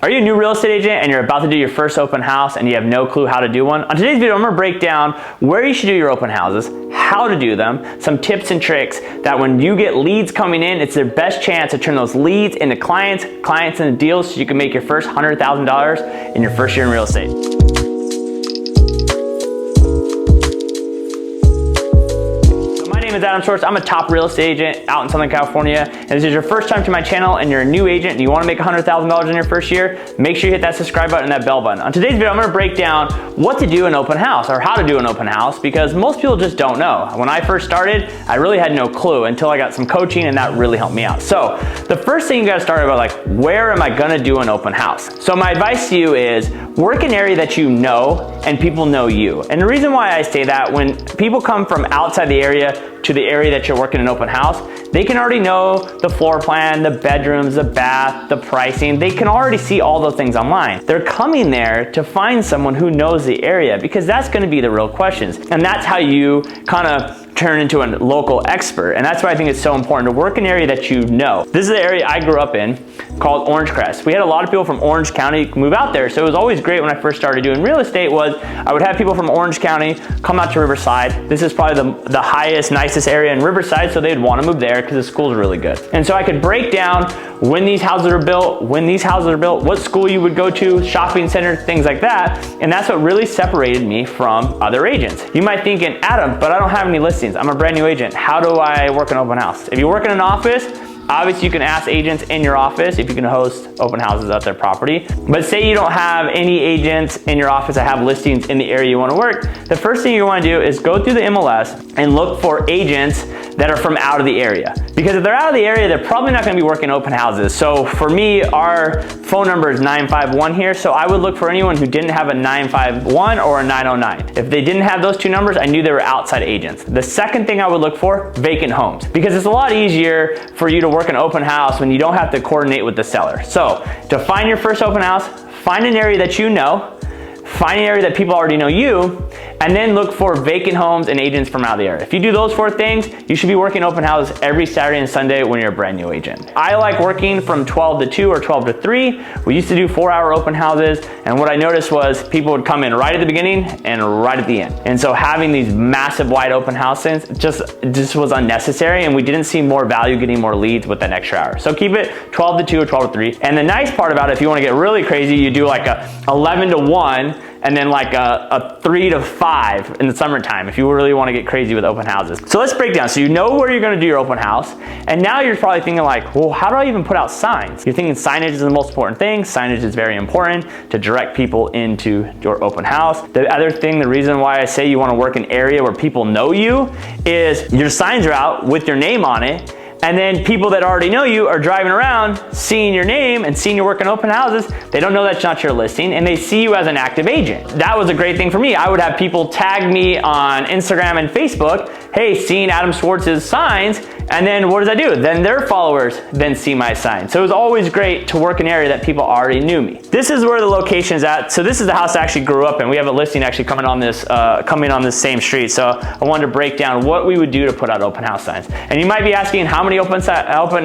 Are you a new real estate agent and you're about to do your first open house and you have no clue how to do one? On today's video, I'm gonna break down where you should do your open houses, how to do them, some tips and tricks that when you get leads coming in, it's their best chance to turn those leads into clients into deals so you can make your first $100,000 in your first year in real estate. My name is Adam Schwarz. I'm a top real estate agent out in Southern California. And this is your first time to my channel and you're a new agent and you want to make $100,000 in your first year, make sure you hit that subscribe button and that bell button. On today's video, I'm going to break down what to do in an open house or how to do an open house because most people just don't know. When I first started, I really had no clue until I got some coaching and that really helped me out. So the first thing you got to start about, like, where am I going to do an open house? So my advice to you is work an area that you know and people know you. And the reason why I say that, when people come from outside the area to the area that you're working an open house, they can already know the floor plan, the bedrooms, the bath, the pricing. They can already see all those things online. They're coming there to find someone who knows the area because that's going to be the real questions. And that's how you kind of turn into a local expert. And that's why I think it's so important to work an area that you know. This is the area I grew up in called Orange Crest. We had a lot of people from Orange County move out there. So it was always great when I first started doing real estate was I would have people from Orange County come out to Riverside. This is probably the highest, nicest area in Riverside. So they'd want to move there because the school's really good. And so I could break down when these houses are built, what school you would go to, shopping center, things like that. And that's what really separated me from other agents. You might think, Adam, but I don't have any listings. I'm a brand new agent. How do I work an open house? If you work in an office, obviously you can ask agents in your office if you can host open houses at their property. But say you don't have any agents in your office that have listings in the area you want to work, the first thing you want to do is go through the MLS and look for agents that are from out of the area. Because if they're out of the area, they're probably not going to be working open houses. So for me, our phone number is 951 here. So I would look for anyone who didn't have a 951 or a 909. If they didn't have those two numbers, I knew they were outside agents. The second thing I would look for, vacant homes. Because it's a lot easier for you to work an open house when you don't have to coordinate with the seller. So to find your first open house, find an area that you know, find an area that people already know you, and then look for vacant homes and agents from out of the area. If you do those four things, you should be working open houses every Saturday and Sunday when you're a brand new agent. I like working from 12 to 2 or 12 to 3. We used to do 4-hour open houses, and what I noticed was people would come in right at the beginning and right at the end. And so having these massive wide open houses just was unnecessary, and we didn't see more value getting more leads with that extra hour. So keep it 12 to 2 or 12 to 3. And the nice part about it, if you want to get really crazy, you do like a 11 to 1 and then like a 3 to 5 in the summertime if you really want to get crazy with open houses. So let's break down. So you know where you're going to do your open house, and now you're probably thinking like, well, how do I even put out signs? You're thinking signage is the most important thing. Signage is very important to direct people into your open house. The other thing, the reason why I say you want to work an area where people know you is your signs are out with your name on it. And then people that already know you are driving around, seeing your name and seeing you work in open houses. They don't know that's not your listing, and they see you as an active agent. That was a great thing for me. I would have people tag me on Instagram and Facebook, hey, seeing Adam Schwartz's signs, and then what does that do? Then their followers then see my sign. So it was always great to work an area that people already knew me. This is where the location is at. So this is the house I actually grew up in. We have a listing actually coming on this same street. So I wanted to break down what we would do to put out open house signs. And you might be asking, how many open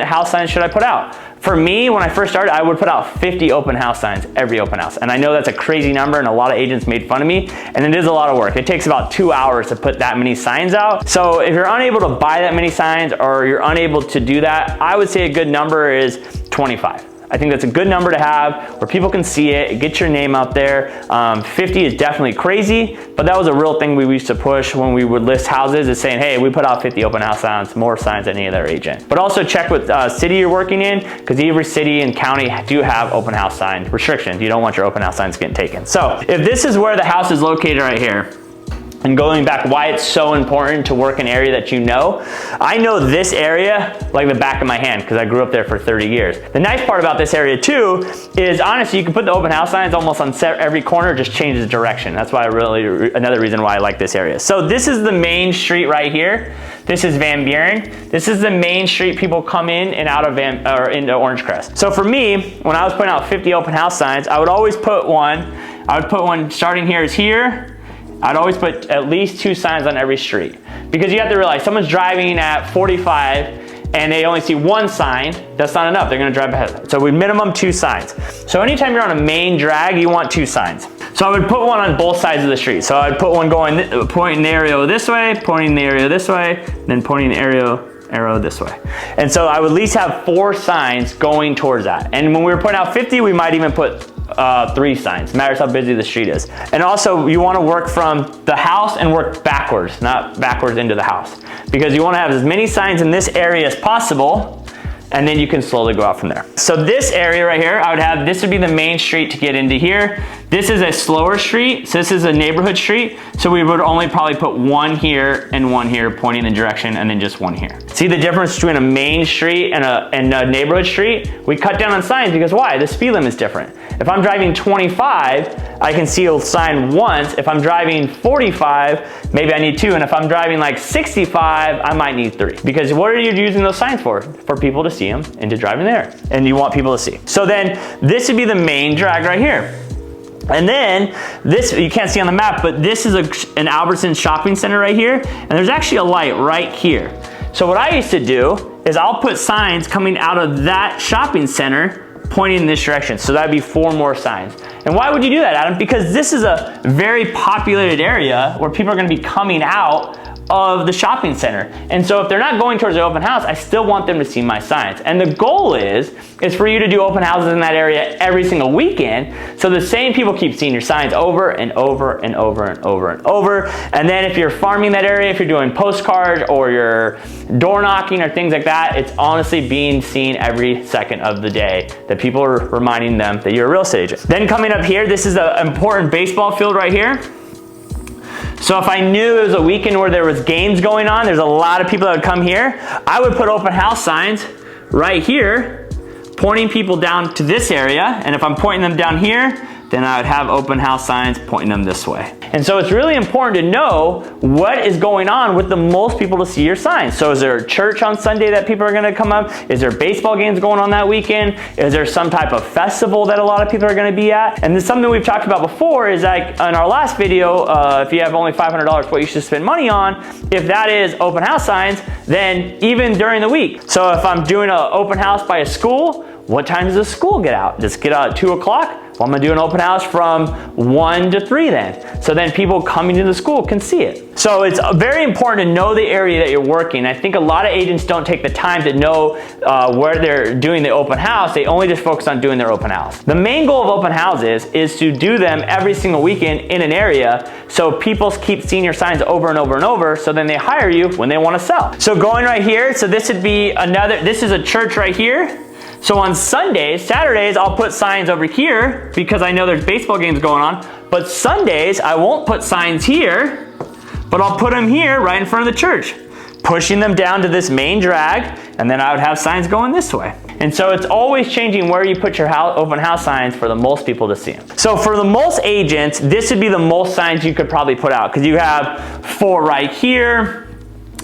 house signs should I put out? For me, when I first started, I would put out 50 open house signs every open house. And I know that's a crazy number and a lot of agents made fun of me, and it is a lot of work. It takes about 2 hours to put that many signs out. So if you're unable to buy that many signs or you're unable to do that, I would say a good number is 25. I think that's a good number to have where people can see it, get your name out there. 50 is definitely crazy, but that was a real thing we used to push when we would list houses, is saying, hey, we put out 50 open house signs, more signs than any other agent. But also check what city you're working in, because every city and county do have open house sign restrictions. You don't want your open house signs getting taken. So if this is where the house is located right here, and going back, why it's so important to work an area that you know. I know this area like the back of my hand because I grew up there for 30 years. The nice part about this area too is honestly, you can put the open house signs almost on every corner, just changes direction. That's why another reason why I like this area. So this is the main street right here. This is Van Buren. This is the main street people come in and out of into Orange Crest. So for me, when I was putting out 50 open house signs, I would always put one. I would put one starting here is here. I'd always put at least 2 signs on every street, because you have to realize someone's driving at 45 and they only see one sign, that's not enough. They're gonna drive ahead. So we minimum 2 signs. So anytime you're on a main drag, you want 2 signs. So I would put one on both sides of the street. So I'd put one going, pointing the arrow this way, pointing the arrow this way, then pointing the arrow this way. And so I would at least have 4 signs going towards that. And when we were putting out 50, we might even put 3 signs. Matters how busy the street is. And also you want to work from the house and work backwards, not backwards into the house. Because you want to have as many signs in this area as possible, and then you can slowly go out from there. So this area right here, this would be the main street to get into here. This is a slower street, so this is a neighborhood street. So we would only probably put 1 here and 1 here pointing in the direction, and then just 1 here. See the difference between a main street and a neighborhood street? We cut down on signs because why? The speed limit is different. If I'm driving 25, I can see a sign once. If I'm driving 45, maybe I need 2. And if I'm driving like 65, I might need 3. Because what are you using those signs for? For people to see them and to drive in there. And you want people to see. So then this would be the main drag right here. And then this, you can't see on the map, but this is an Albertsons shopping center right here. And there's actually a light right here. So what I used to do is I'll put signs coming out of that shopping center pointing in this direction. So that'd be 4 more signs. And why would you do that, Adam? Because this is a very populated area where people are gonna be coming out of the shopping center. And so if they're not going towards the open house, I still want them to see my signs. And the goal is for you to do open houses in that area every single weekend, so the same people keep seeing your signs over and over and over and over and over. And then if you're farming that area, if you're doing postcards or you're door knocking or things like that, it's honestly being seen every second of the day that people are reminding them that you're a real estate agent. Then coming up here, this is an important baseball field right here. So if I knew it was a weekend where there was games going on, there's a lot of people that would come here, I would put open house signs right here, pointing people down to this area. And if I'm pointing them down here, then I would have open house signs pointing them this way. And so it's really important to know what is going on with the most people to see your signs. So is there a church on Sunday that people are gonna come up? Is there baseball games going on that weekend? Is there some type of festival that a lot of people are gonna be at? And this is something we've talked about before is like in our last video, if you have only $500, what you should spend money on, if that is open house signs, then even during the week. So if I'm doing an open house by a school, what time does the school get out? Does it get out at 2 o'clock? Well, I'm gonna do an open house from 1 to 3 then. So then people coming to the school can see it. So it's very important to know the area that you're working. I think a lot of agents don't take the time to know where they're doing the open house. They only just focus on doing their open house. The main goal of open houses is to do them every single weekend in an area so people keep seeing your signs over and over and over, so then they hire you when they wanna sell. So going right here, so this would be this is a church right here. So on Sundays, Saturdays, I'll put signs over here because I know there's baseball games going on. But Sundays, I won't put signs here, but I'll put them here right in front of the church, pushing them down to this main drag, and then I would have signs going this way. And so it's always changing where you put your open house signs for the most people to see them. So for the most agents, this would be the most signs you could probably put out because you have 4 right here,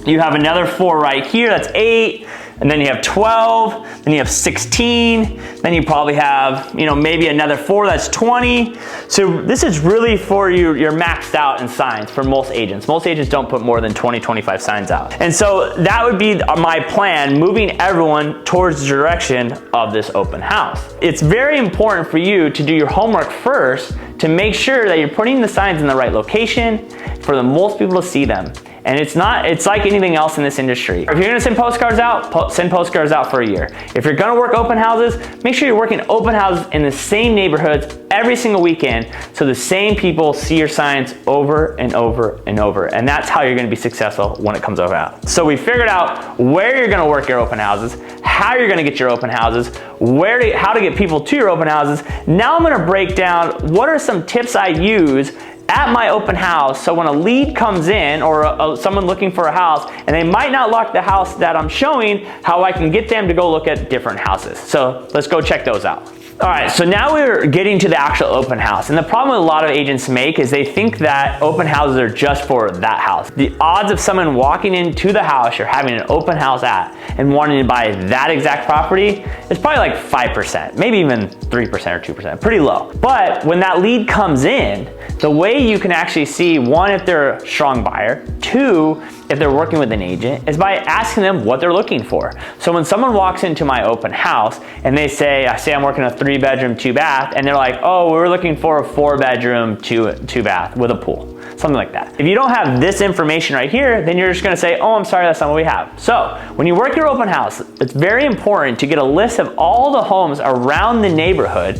you have another 4 right here, that's 8. And then you have 12, then you have 16, then you probably have, maybe another 4, that's 20. So this is really for you're maxed out in signs for most agents. Most agents don't put more than 20, 25 signs out. And so that would be my plan, moving everyone towards the direction of this open house. It's very important for you to do your homework first to make sure that you're putting the signs in the right location for the most people to see them. And it's like anything else in this industry. If you're gonna send postcards out, send postcards out for a year. If you're gonna work open houses, make sure you're working open houses in the same neighborhoods every single weekend so the same people see your signs over and over and over. And that's how you're gonna be successful when it comes out. So we figured out where you're gonna work your open houses, how you're gonna get your open houses, how to get people to your open houses. Now I'm gonna break down what are some tips I use at my open house, so when a lead comes in or someone looking for a house and they might not like the house that I'm showing, how I can get them to go look at different houses. So let's go check those out. All right, so now we're getting to the actual open house. And the problem a lot of agents make is they think that open houses are just for that house. The odds of someone walking into the house you're having an open house at and wanting to buy that exact property is probably like 5%, maybe even 3% or 2%, pretty low. But when that lead comes in, the way you can actually see, 1, if they're a strong buyer, 2, if they're working with an agent, is by asking them what they're looking for. So when someone walks into my open house and I say I'm working a 3-bedroom, 2-bath, and they're like, oh, we're looking for a 4-bedroom, 2-bath with a pool. Something like that. If you don't have this information right here, then you're just gonna say, oh, I'm sorry, that's not what we have. So when you work your open house, it's very important to get a list of all the homes around the neighborhood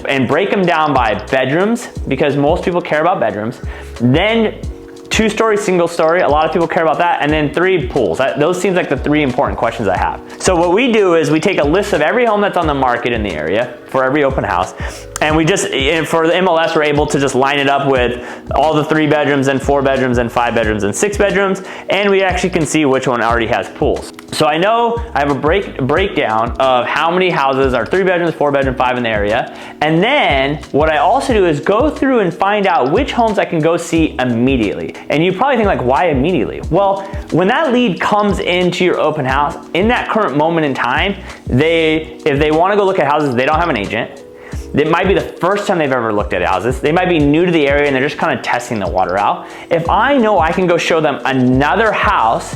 and break them down by bedrooms, because most people care about bedrooms. Then 2-story, single-story, a lot of people care about that, and then 3 pools. Those seems like the 3 important questions I have. So what we do is we take a list of every home that's on the market in the area for every open house, and we just, for the MLS, we're able to just line it up with all the 3 bedrooms and 4 bedrooms and 5 bedrooms and 6 bedrooms, and we actually can see which one already has pools. So I know I have a breakdown of how many houses are 3 bedrooms, 4 bedrooms, 5 in the area, and then what I also do is go through and find out which homes I can go see immediately. And you probably think like, why immediately? Well, when that lead comes into your open house, in that current moment in time, if they wanna go look at houses, they don't have an agent. It might be the first time they've ever looked at houses. They might be new to the area and they're just kind of testing the water out. If I know I can go show them another house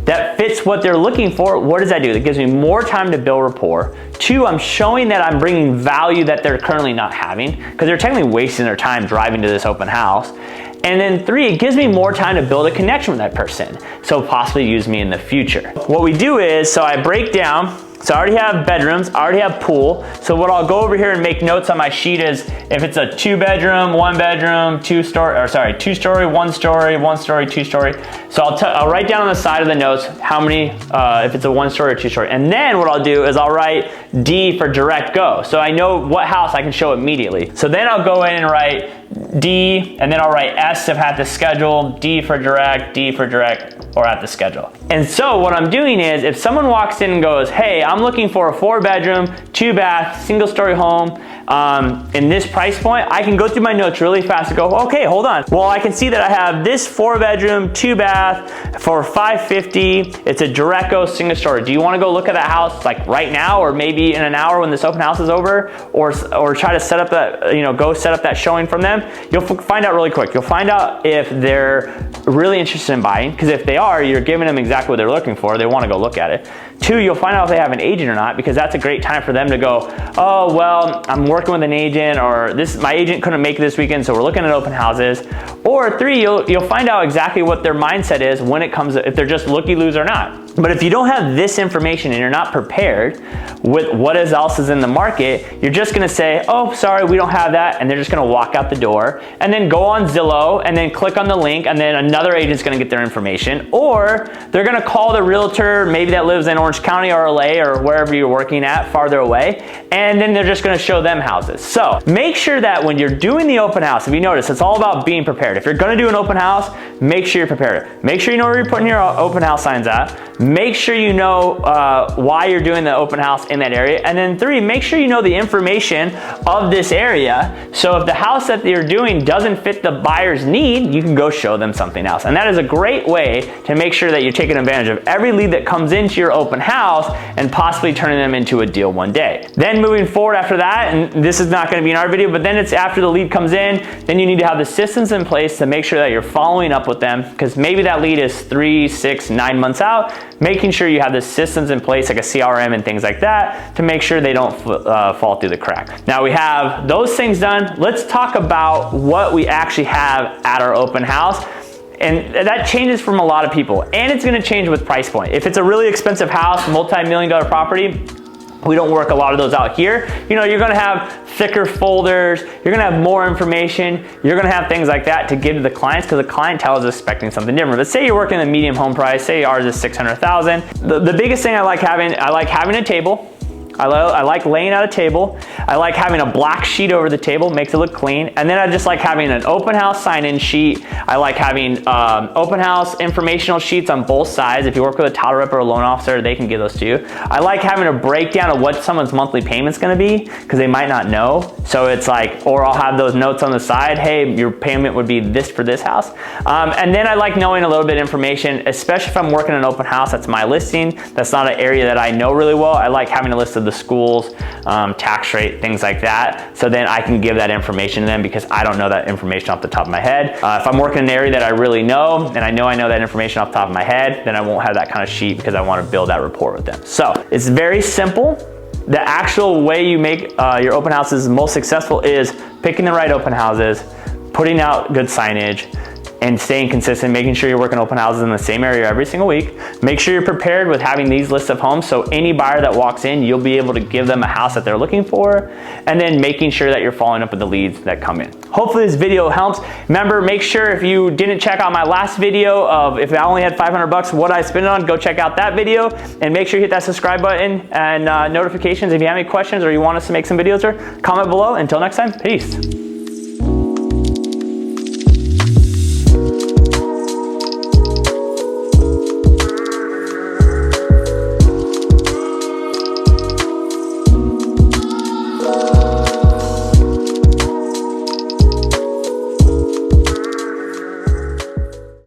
that fits what they're looking for, what does that do? That gives me more time to build rapport. 2, I'm showing that I'm bringing value that they're currently not having, because they're technically wasting their time driving to this open house. And then 3, it gives me more time to build a connection with that person, so possibly use me in the future. What we do is, so I break down, so I already have bedrooms, I already have pool. So what I'll go over here and make notes on my sheet is if it's a 2-bedroom, 1-bedroom, 2-story, 2-story, 1-story, 1-story, 2-story. So I'll write down on the side of the notes how many, if it's a 1-story or 2-story. And then what I'll do is I'll write D for direct go. So I know what house I can show immediately. So then I'll go in and write D, and then I'll write S if I have to schedule, D for direct, or at the schedule. And so what I'm doing is, if someone walks in and goes, hey, I'm looking for a 4-bedroom, 2-bath, single-story home in this price point, I can go through my notes really fast and go, okay, hold on. Well, I can see that I have this 4-bedroom, 2-bath for $550. It's a direct go, single-story. Do you want to go look at that house like right now, or maybe in an hour when this open house is over, or try to set up that, go set up that showing from them? You'll find out really quick. You'll find out if they're really interested in buying, because if they are, you're giving them exactly what they're looking for. They want to go look at it. 2, you'll find out if they have an agent or not, because that's a great time for them to go, oh, well, I'm working with an agent, or my agent couldn't make it this weekend, so we're looking at open houses. Or 3, you'll find out exactly what their mindset is when it comes, if they're just looky-loos or not. But if you don't have this information and you're not prepared with what else is in the market, you're just gonna say, oh, sorry, we don't have that, and they're just gonna walk out the door, and then go on Zillow, and then click on the link, and then another agent's gonna get their information, or they're gonna call the realtor, maybe that lives in Orange County or LA or wherever you're working at, farther away, and then they're just gonna show them houses. So make sure that when you're doing the open house, if you notice, it's all about being prepared. If you're gonna do an open house, make sure you're prepared. Make sure you know where you're putting your open house signs at. Make sure you know why you're doing the open house in that area. And then 3, make sure you know the information of this area. So if the house that you're doing doesn't fit the buyer's need, you can go show them something else. And that is a great way to make sure that you're taking advantage of every lead that comes into your open house and possibly turning them into a deal one day. Then moving forward after that, and this is not going to be in our video, but then it's after the lead comes in, then you need to have the systems in place to make sure that you're following up with them, because maybe that lead is 3, 6, 9 months out. Making sure you have the systems in place like a CRM and things like that to make sure they don't fall through the crack. Now we have those things done. Let's talk about what we actually have at our open house. And that changes from a lot of people, and it's gonna change with price point. If it's a really expensive house, multi-million-dollar property, we don't work a lot of those out here. You're gonna have thicker folders, you're gonna have more information, you're gonna have things like that to give to the clients, because the clientele is expecting something different. But say you're working the medium home price, say ours is $600,000. The biggest thing I like having a table. I like laying out a table. I like having a black sheet over the table, makes it look clean. And then I just like having an open house sign-in sheet. I like having open house informational sheets on both sides. If you work with a title rep or a loan officer, they can give those to you. I like having a breakdown of what someone's monthly payment's gonna be, because they might not know. So it's like, or I'll have those notes on the side, hey, your payment would be this for this house. And then I like knowing a little bit of information, especially if I'm working an open house, that's my listing. That's not an area that I know really well. I like having a list of of the schools, tax rate, things like that. So then I can give that information to them because I don't know that information off the top of my head. If I'm working in an area that I really know, and I know that information off the top of my head, then I won't have that kind of sheet because I want to build that rapport with them. So it's very simple. The actual way you make your open houses most successful is picking the right open houses, putting out good signage, and staying consistent, making sure you're working open houses in the same area every single week. Make sure you're prepared with having these lists of homes, so any buyer that walks in, you'll be able to give them a house that they're looking for, and then making sure that you're following up with the leads that come in. Hopefully this video helps. Remember, make sure if you didn't check out my last video of if I only had 500 bucks, what I spent it on, go check out that video, and make sure you hit that subscribe button and notifications. If you have any questions or you want us to make some videos, or comment below. Until next time, peace.